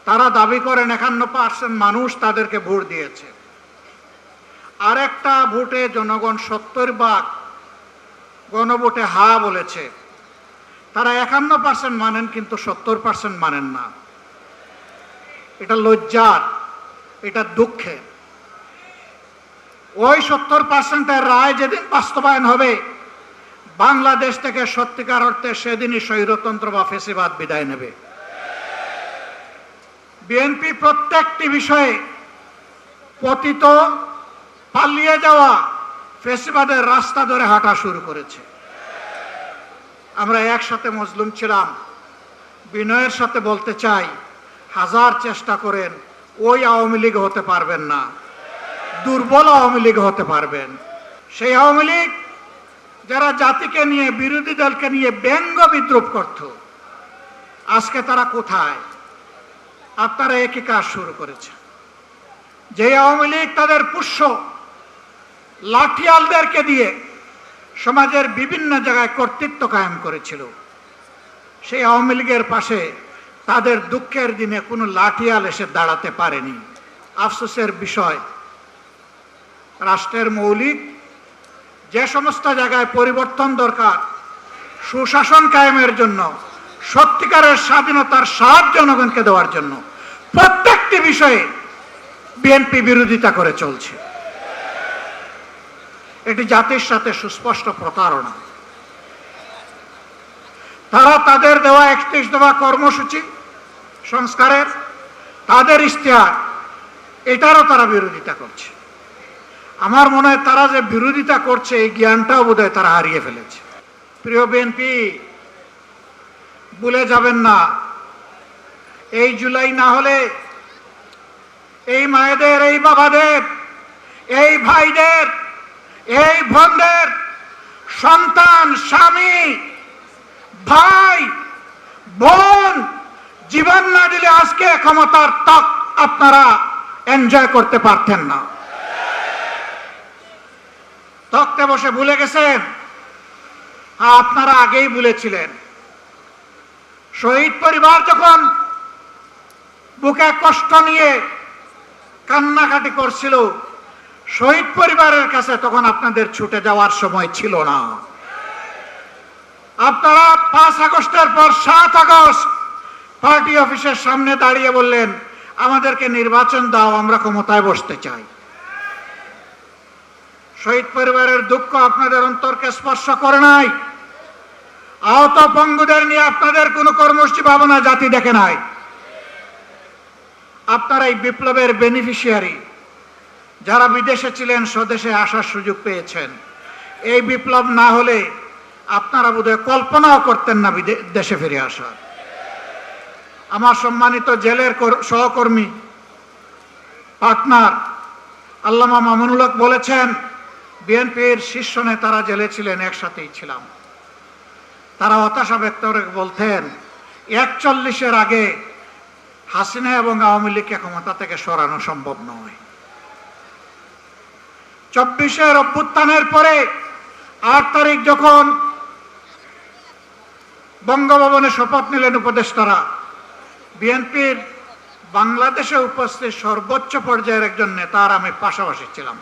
তারা দাবি করেন 51% মানুষ তাদেরকে ভোট দিয়েছে। আরেকটা ভোটে জনগণ 70 ভাগ গণভোটে হা বলেছে। তারা 51% মানেন, কিন্তু 70% মানেন না। এটা লজ্জার, এটা দুঃখের। ওই 70%-এর রায় যেদিন বাস্তবায়ন হবে, বাংলাদেশ থেকে সত্যিকার অর্থে সেদিনই স্বৈরতন্ত্র বা ফ্যাসিবাদ বিদায় নেবে। বিএনপি প্রত্যেকটি বিষয়ে পতিত, পালিয়ে যাওয়া ফ্যাসিবাদের রাস্তা ধরে হাঁটা শুরু করেছে। আমরা একসাথে মজলুম ছিলাম। বিনয়ের সাথে বলতে চাই, হাজার চেষ্টা করেন ওই আওয়ামী লীগ হতে পারবেন না, দুর্বল আওয়ামী লীগ হতে পারবেন। সেই আওয়ামী লীগ যারা জাতিকে নিয়ে, বিরোধী দলকে নিয়ে ব্যঙ্গ বিদ্রুপ করত, আজকে তারা কোথায়? আপনারা একই কাজ শুরু করেছে। যে আওয়ামী লীগ তাদের পুষ্য লাঠিয়ালদেরকে দিয়ে সমাজের বিভিন্ন জায়গায় কর্তৃত্ব কায়েম করেছিল, সেই আওয়ামী লীগের পাশে তাদের দুঃখের দিনে কোনো লাঠিয়াল এসে দাঁড়াতে পারেনি। আফসোসের বিষয়, রাষ্ট্রের মৌলিক যে সমস্ত জায়গায় পরিবর্তন দরকার, সুশাসন কায়েমের জন্য, সত্যিকারের স্বাধীনতার স্বাদ জনগণকে দেওয়ার জন্য, প্রত্যেকটি বিষয়ে বিএনপি বিরোধিতা করে চলছে। এটি জাতির সাথে সুস্পষ্ট প্রতারণা। তারা তাদের দেওয়া 31 দফা কর্মসূচি সংস্কারের, তাদের ইশতেহার, এটারও তারা বিরোধিতা করছে। আমার মনে হয় তারা যে বিরোধিতা করছে, এই জ্ঞানটাও বোধহয় তারা হারিয়ে ফেলেছে। প্রিয় বিএনপি, ভুলে যাবেন না, এই জুলাই না হলে এই মায়েদের, এই বাবাদের, এই ভাইদের, এই বোনদের সন্তান, স্বামী, ভাই, বোন জীবন না দিলে আজকে ক্ষমতার তক আপনারা এনজয় করতে পারতেন না। তক্তে বসে ভুলে গেছেন? আপনারা আগেই ভুলেছিলেন। শহীদ পরিবার যখন বুকে কষ্ট নিয়ে কান্নাকাটি করছিল, শহীদ পরিবারের কাছে তখন আপনাদের ছুটে যাওয়ার সময় ছিল না। আপনারা 5 আগস্টের পর 7 আগস্ট পার্টি অফিসের সামনে দাঁড়িয়ে বললেন, আমাদেরকে নির্বাচন দাও, আমরা ক্ষমতায় বসতে চাই। শহীদ পরিবারের দুঃখ আপনাদের অন্তরকে স্পর্শ করে নাই। আহত পঙ্গুদের নিয়ে আপনাদের কোনো কর্মসূচি ভাবনা জাতি দেখে নাই। আপনারা এই বিপ্লবের বেনিফিশিয়ারি, যারা বিদেশে ছিলেন স্বদেশে আসার সুযোগ পেয়েছেন। এই বিপ্লব না হলে আপনারা বোধহয় কল্পনাও করতেন না দেশে ফিরে আসার। আমার সম্মানিত জেলের সহকর্মী, পার্টনার আল্লামা মামুনুল হক বলেছেন, বিএনপির শীর্ষ নেতারা জেলে ছিলেন, একসাথেই ছিলাম। তারা হতাশা ব্যক্ত করে বলতেন, 41-এর আগে হাসিনা এবং আওয়ামী লীগকে ক্ষমতা থেকে সরানো সম্ভব নয়। 24-এর অভ্যুত্থানের পরে 8 তারিখ যখন বঙ্গভবনে শপথ নিলেন উপদেষ্টারা, বিএনপির বাংলাদেশে উপস্থিত সর্বোচ্চ পর্যায়ের একজন নেতা আর আমি পাশাপাশি ছিলাম।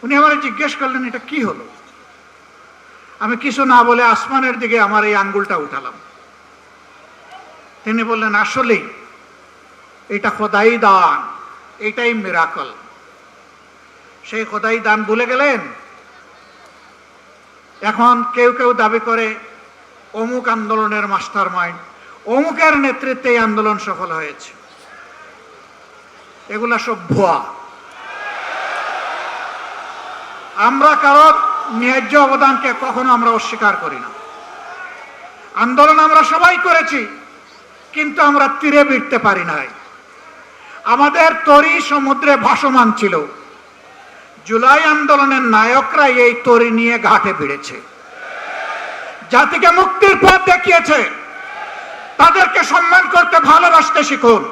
উনি আমাকে জিজ্ঞেস করলেন, এটা কি হলো? আমি কিছু না বলে আসমানের দিকে আমার এই আঙ্গুলটা উঠালাম। তিনি বললেন, আসলেই এটা খোদাই দান, এটাই মিরাকল। সেই খোদাই দান ভুলে গেলেন। এখন কেউ কেউ দাবি করে অমুক আন্দোলনের মাস্টার মাইন্ড, অমুকের নেতৃত্বে এই আন্দোলন সফল হয়েছে। এগুলা সব ভুয়া। আমরা কারোর ন্যায্য অবদানকে কখনো আমরা অস্বীকার করি না। আন্দোলন আমরা সবাই করেছি, কিন্তু আমরা তীরে ভিড়তে পারি নাই। আমাদের তরি সমুদ্রে ভাসমান ছিল। জুলাই আন্দোলনের নায়করা এই তরি নিয়ে ঘাটে ভিড়েছে, জাতিকে মুক্তির পথ দেখিয়েছে। তাদেরকে সম্মান করতে, ভালোবাসতে শিখুন।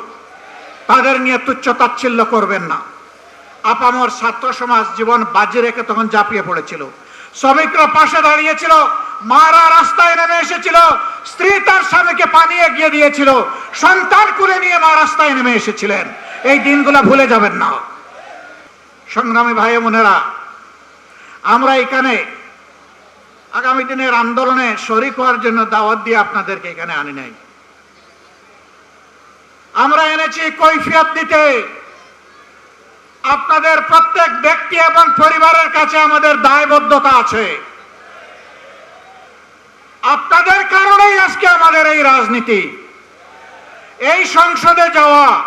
তাদের নিয়ে তুচ্ছ তাচ্ছিল্য করবেন না। আপামর ছাত্র সমাজ জীবন বাজি রেখে তখন ঝাঁপিয়ে পড়েছিল। শ্রমিকরা পাশে দাঁড়িয়েছিল, মারা রাস্তায় নেমে এসেছিল, স্ত্রী তার স্বামীকে পানি এগিয়ে দিয়েছিল, সন্তান কুলে নিয়ে মা রাস্তায় নেমে এসেছিলেন। এই দিনগুলো ভুলে যাবেন না। সংগ্রামী ভাই বোনেরা, আমরা এখানে আগামী দিনের আন্দোলনে শরীক হওয়ার জন্য দাওয়াত দিয়ে আপনাদেরকে এখানে আনি নাই। আমরা এনেছি কৈফিয়ত দিতে। আপনাদের প্রত্যেক ব্যক্তি এবং পরিবারের কাছে আমাদের দায়বদ্ধতা আছে। আপনাদের কারণেই আজকে আমাদের এই রাজনীতি, এই সংসদে যাওয়া,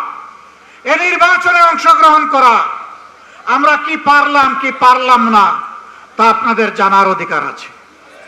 এই নির্বাচনে অংশগ্রহণ করা। আমরা কি পারলাম কি পারলাম না তা আপনাদের জানার অধিকার আছে।